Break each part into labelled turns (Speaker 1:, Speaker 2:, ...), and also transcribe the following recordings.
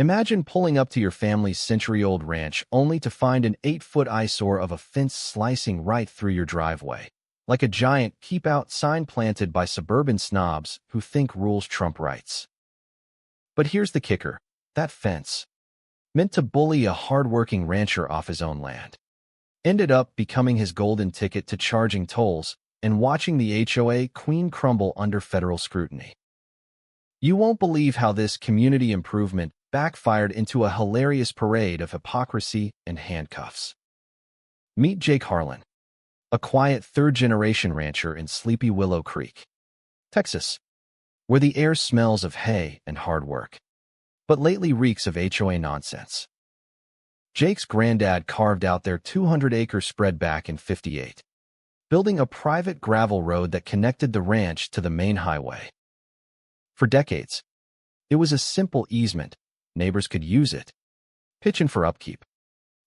Speaker 1: Imagine pulling up to your family's century-old ranch only to find an 8-foot eyesore of a fence slicing right through your driveway, like a giant keep-out sign planted by suburban snobs who think rules trump rights. But here's the kicker. That fence, meant to bully a hard-working rancher off his own land, ended up becoming his golden ticket to charging tolls and watching the HOA queen crumble under federal scrutiny. You won't believe how this community improvement backfired into a hilarious parade of hypocrisy and handcuffs. Meet Jake Harlan, a quiet third-generation rancher in sleepy Willow Creek, Texas, where the air smells of hay and hard work, but lately reeks of HOA nonsense. Jake's granddad carved out their 200-acre spread back in '58, building a private gravel road that connected the ranch to the main highway. For decades, it was a simple easement. Neighbors could use it, pitch in for upkeep.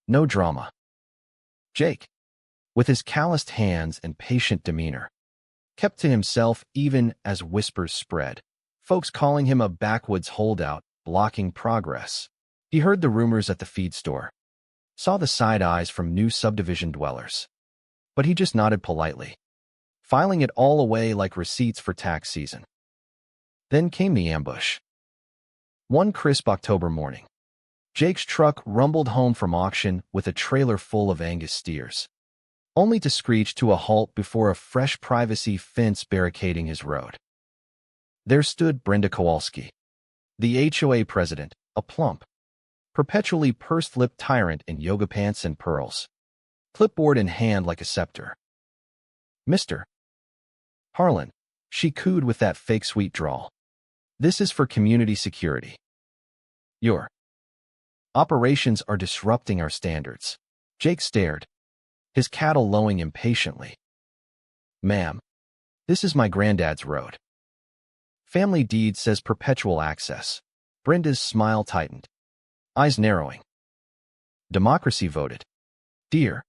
Speaker 1: No drama. Jake, with his calloused hands and patient demeanor, kept to himself even as whispers spread, folks calling him a backwoods holdout, blocking progress. He heard the rumors at the feed store, saw the side eyes from new subdivision dwellers, but he just nodded politely, filing it all away like receipts for tax season. Then came the ambush. One crisp October morning, Jake's truck rumbled home from auction with a trailer full of Angus steers, only to screech to a halt before a fresh privacy fence barricading his road. There stood Brenda Kowalski, the HOA president, a plump, perpetually pursed-lipped tyrant in yoga pants and pearls, clipboard in hand like a scepter. "Mr. Harlan," she cooed with that fake sweet drawl. "This is for community security. Your operations are disrupting our standards." Jake stared, his cattle lowing impatiently. "Ma'am, this is my granddad's road. Family deed says perpetual access." Brenda's smile tightened, eyes narrowing. "Democracy voted, dear.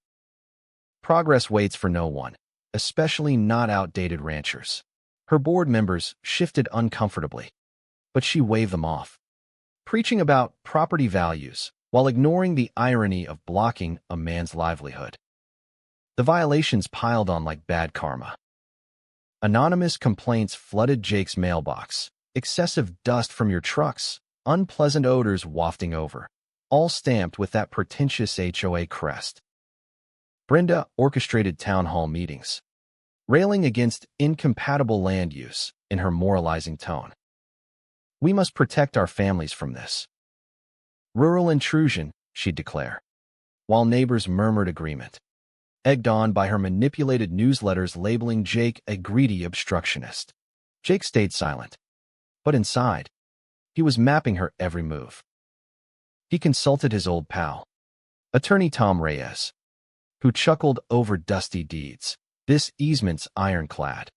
Speaker 1: Progress waits for no one, especially not outdated ranchers." Her board members shifted uncomfortably, but she waved them off, preaching about property values while ignoring the irony of blocking a man's livelihood. The violations piled on like bad karma. Anonymous complaints flooded Jake's mailbox, excessive dust from your trucks, unpleasant odors wafting over, all stamped with that pretentious HOA crest. Brenda orchestrated town hall meetings, railing against incompatible land use in her moralizing tone. "We must protect our families from this rural intrusion," she'd declare, while neighbors murmured agreement, egged on by her manipulated newsletters labeling Jake a greedy obstructionist. Jake stayed silent, but inside, he was mapping her every move. He consulted his old pal, attorney Tom Reyes, who chuckled over dusty deeds. "This easement's ironclad,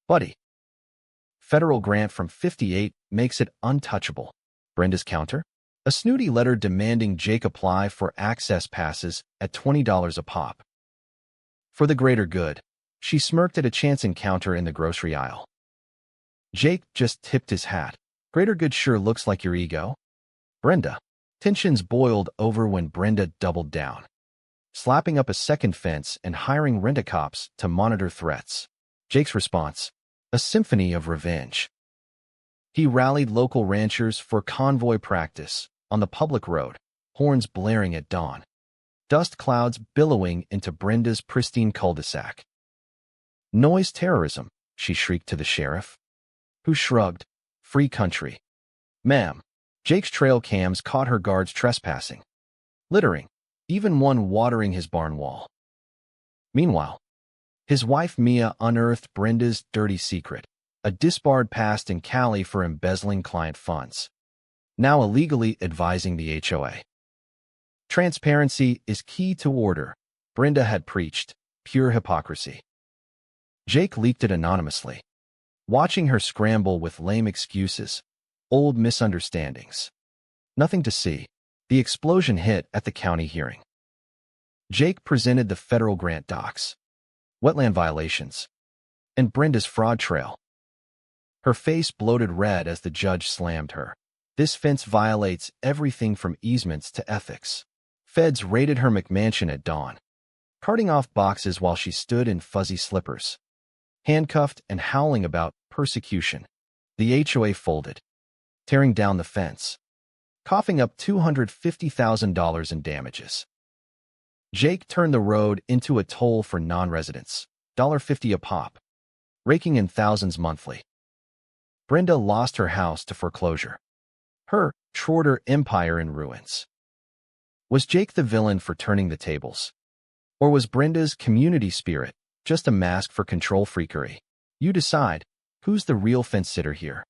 Speaker 1: buddy. Federal grant from '58 makes it untouchable." Brenda's counter? A snooty letter demanding Jake apply for access passes at $20 a pop. For the greater good, she smirked at a chance encounter in the grocery aisle. Jake just tipped his hat. "Greater good sure looks like your ego." Brenda. Tensions boiled over when Brenda doubled down, slapping up a second fence and hiring rent-a-cops to monitor threats. Jake's response, a symphony of revenge. He rallied local ranchers for convoy practice on the public road, horns blaring at dawn, dust clouds billowing into Brenda's pristine cul-de-sac. "Noise terrorism," she shrieked to the sheriff, who shrugged. "Free country." "Ma'am." Jake's trail cams caught her guards trespassing, littering, even one watering his barn wall. Meanwhile, his wife Mia unearthed Brenda's dirty secret, a disbarred past in Cali for embezzling client funds, now illegally advising the HOA. Transparency is key to order, Brenda had preached, pure hypocrisy. Jake leaked it anonymously, watching her scramble with lame excuses, old misunderstandings. Nothing to see. The explosion hit at the county hearing. Jake presented the federal grant docs, wetland violations, and Brenda's fraud trail. Her face bloated red as the judge slammed her. This fence violates everything from easements to ethics. Feds raided her McMansion at dawn, carting off boxes while she stood in fuzzy slippers, handcuffed and howling about persecution. The HOA folded, tearing down the fence, coughing up $250,000 in damages. Jake turned the road into a toll for non-residents, $1.50 a pop, raking in thousands monthly. Brenda lost her house to foreclosure, her Schroeder empire in ruins. Was Jake the villain for turning the tables? Or was Brenda's community spirit just a mask for control freakery? You decide. Who's the real fence sitter here?